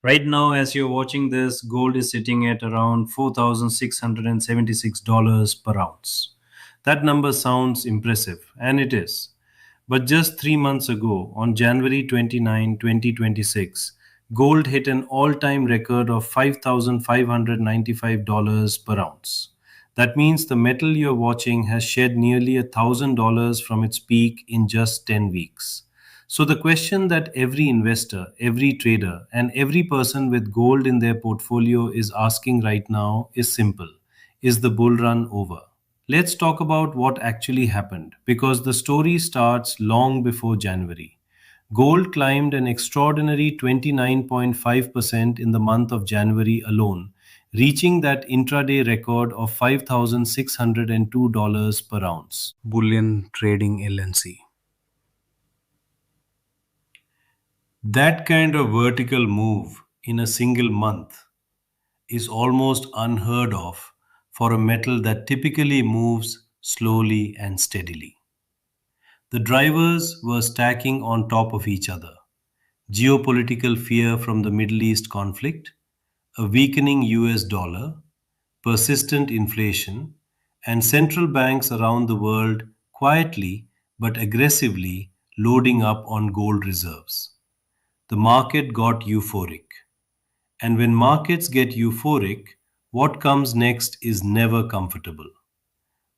Right now, as you're watching this, gold is sitting at around $4,676 per ounce. That number sounds impressive, and it is. But just 3 months ago, on January 29, 2026, gold hit an all time record of $5,595 per ounce. That means the metal you're watching has shed nearly $1,000 from its peak in just 10 weeks. So, the question that every investor, every trader, and every person with gold in their portfolio is asking right now is simple: is the bull run over? Let's talk about what actually happened because the story starts long before January. Gold climbed an extraordinary 29.5% in the month of January alone, reaching that intraday record of $5,602 per ounce. Bullion Trading LNC. That kind of vertical move in a single month is almost unheard of for a metal that typically moves slowly and steadily. The drivers were stacking on top of each other: geopolitical fear from the Middle East conflict, a weakening US dollar, persistent inflation, and central banks around the world quietly but aggressively loading up on gold reserves. The market got euphoric. And when markets get euphoric, what comes next is never comfortable.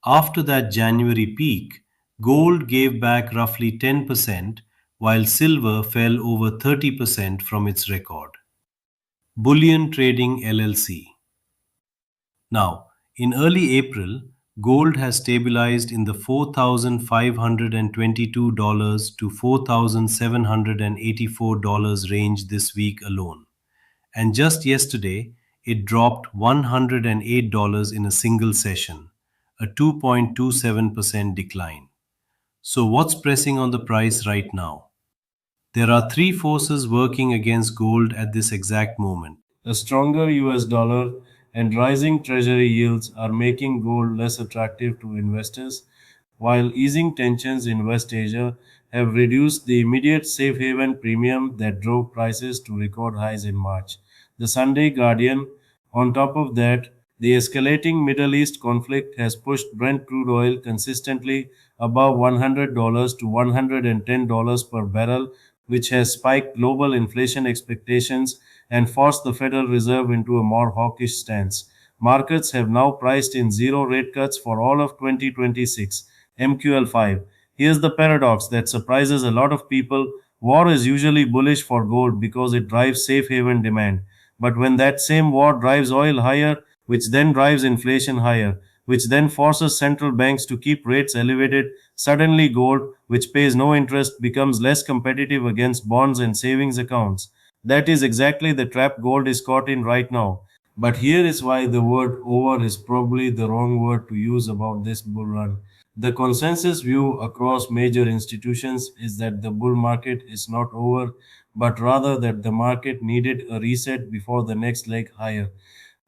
After that January peak, gold gave back roughly 10%, while silver fell over 30% from its record. Bullion Trading LLC. Now, in early April, gold has stabilized in the $4,522 to $4,784 range this week alone. And just yesterday, it dropped $108 in a single session, a 2.27% decline. So, what's pressing on the price right now? There are three forces working against gold at this exact moment. A stronger US dollar and rising treasury yields are making gold less attractive to investors, while easing tensions in West Asia have reduced the immediate safe haven premium that drove prices to record highs in March. The Sunday Guardian, on top of that, the escalating Middle East conflict has pushed Brent crude oil consistently above $100 to $110 per barrel, which has spiked global inflation expectations and forced the Federal Reserve into a more hawkish stance. Markets have now priced in zero rate cuts for all of 2026. MQL5. Here's the paradox that surprises a lot of people. War is usually bullish for gold because it drives safe haven demand. But when that same war drives oil higher, which then drives inflation higher, which then forces central banks to keep rates elevated, suddenly gold, which pays no interest, becomes less competitive against bonds and savings accounts. That is exactly the trap gold is caught in right now. But here is why the word over is probably the wrong word to use about this bull run. The consensus view across major institutions is that the bull market is not over, but rather that the market needed a reset before the next leg higher.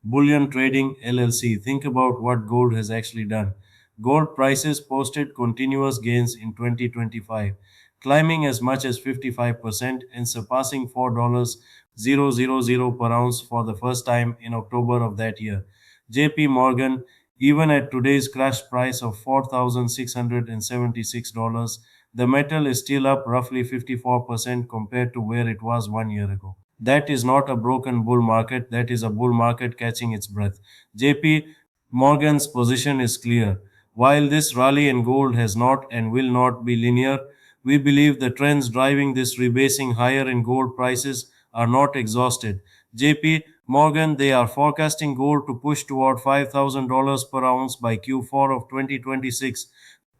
Bullion Trading LLC. Think about what gold has actually done. Gold prices posted continuous gains in 2025, climbing as much as 55% and surpassing $4,000 per ounce for the first time in October of that year. JP Morgan, even at today's crash price of $4,676, the metal is still up roughly 54% compared to where it was 1 year ago. That is not a broken bull market, that is a bull market catching its breath. JP Morgan's position is clear. While this rally in gold has not and will not be linear, we believe the trends driving this rebasing higher in gold prices are not exhausted. JP Morgan, they are forecasting gold to push toward $5,000 per ounce by Q4 of 2026.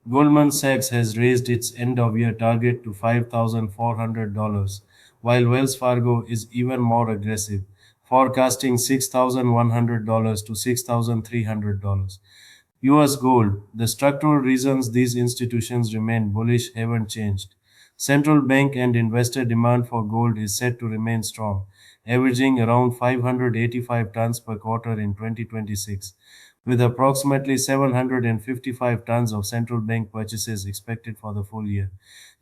Goldman Sachs has raised its end of year target to $5,400, while Wells Fargo is even more aggressive, forecasting $6,100 to $6,300. US gold. The structural reasons these institutions remain bullish haven't changed. Central bank and investor demand for gold is set to remain strong, averaging around 585 tons per quarter in 2026, with approximately 755 tons of central bank purchases expected for the full year.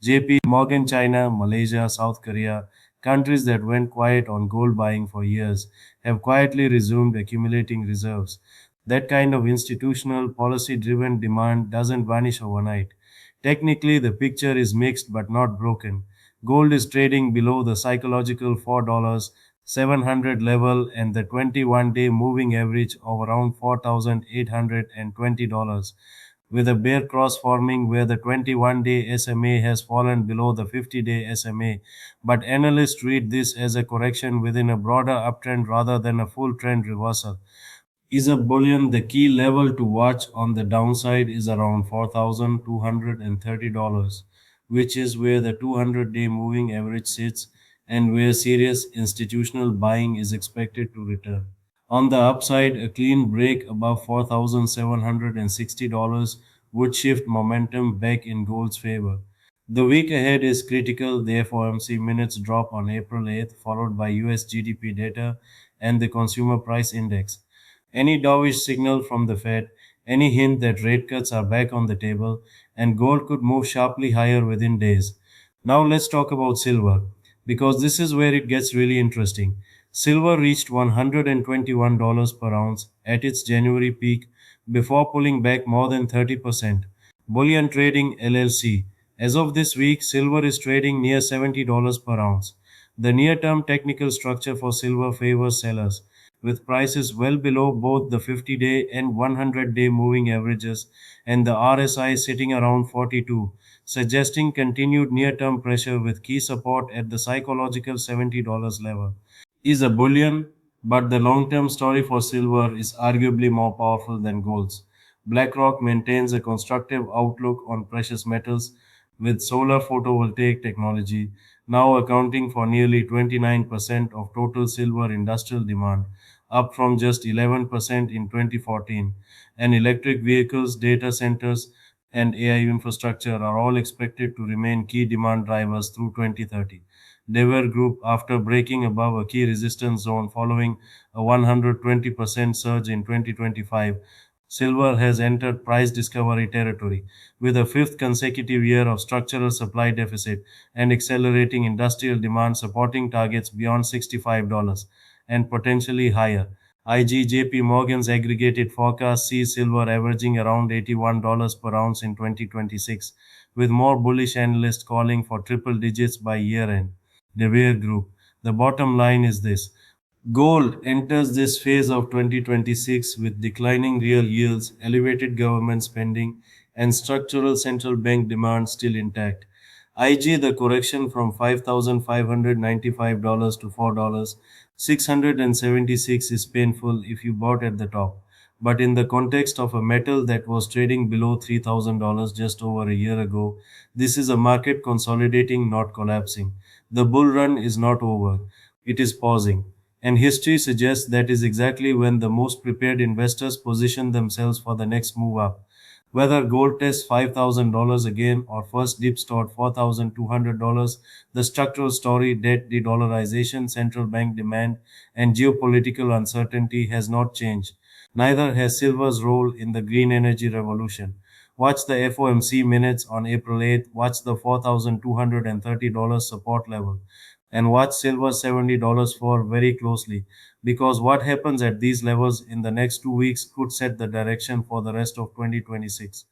JP Morgan China, Malaysia, South Korea, Countries that went quiet on gold buying for years have quietly resumed accumulating reserves. That kind of institutional, policy driven demand doesn't vanish overnight. Technically, the picture is mixed but not broken. Gold is trading below the psychological $4,700 level and the 21-day moving average of around $4,820, with a bear cross forming where the 21-day SMA has fallen below the 50-day SMA. But analysts read this as a correction within a broader uptrend rather than a full trend reversal. Is a bullion the key level to watch on the downside is around $4,230, which is where the 200-day moving average sits and where serious institutional buying is expected to return. On the upside, a clean break above $4,760 would shift momentum back in gold's favor. The week ahead is critical. The FOMC minutes drop on April 8th, followed by US GDP data and the consumer price index. Any dovish signal from the Fed, any hint that rate cuts are back on the table, and gold could move sharply higher within days. Now let's talk about silver, because this is where it gets really interesting. Silver reached $121 per ounce at its January peak before pulling back more than 30%. Bullion Trading LLC. As of this week, silver is trading near $70 per ounce. The near term technical structure for silver favors sellers, with prices well below both the 50-day and 100-day moving averages, and the RSI sitting around 42, suggesting continued near term pressure with key support at the psychological $70 level. Is a bullion, but the long term story for silver is arguably more powerful than gold's. BlackRock maintains a constructive outlook on precious metals, with solar photovoltaic technology now accounting for nearly 29% of total silver industrial demand, up from just 11% in 2014. And electric vehicles, data centers, and AI infrastructure are all expected to remain key demand drivers through 2030. Dever Group, after breaking above a key resistance zone following a 120% surge in 2025, silver has entered price discovery territory, with a fifth consecutive year of structural supply deficit and accelerating industrial demand supporting targets beyond $65 and potentially higher. IGJP Morgan's aggregated forecast sees silver averaging around $81 per ounce in 2026, with more bullish analysts calling for triple digits by year end. De Beer Group. The bottom line is this: gold enters this phase of 2026 with declining real yields, elevated government spending, and structural central bank demand still intact. IG, the correction from $5,595 to $4,676 is painful if you bought at the top. But in the context of a metal that was trading below $3,000 just over a year ago, this is a market consolidating, not collapsing. The bull run is not over, it is pausing. And history suggests that is exactly when the most prepared investors position themselves for the next move up. Whether gold tests $5,000 again or first dips toward $4,200, the structural story, debt, de-dollarization, central bank demand, and geopolitical uncertainty has not changed. Neither has silver's role in the green energy revolution. Watch the FOMC minutes on April 8th, watch the $4,230 support level, and watch silver $70 for very closely, because what happens at these levels in the next 2 weeks could set the direction for the rest of 2026.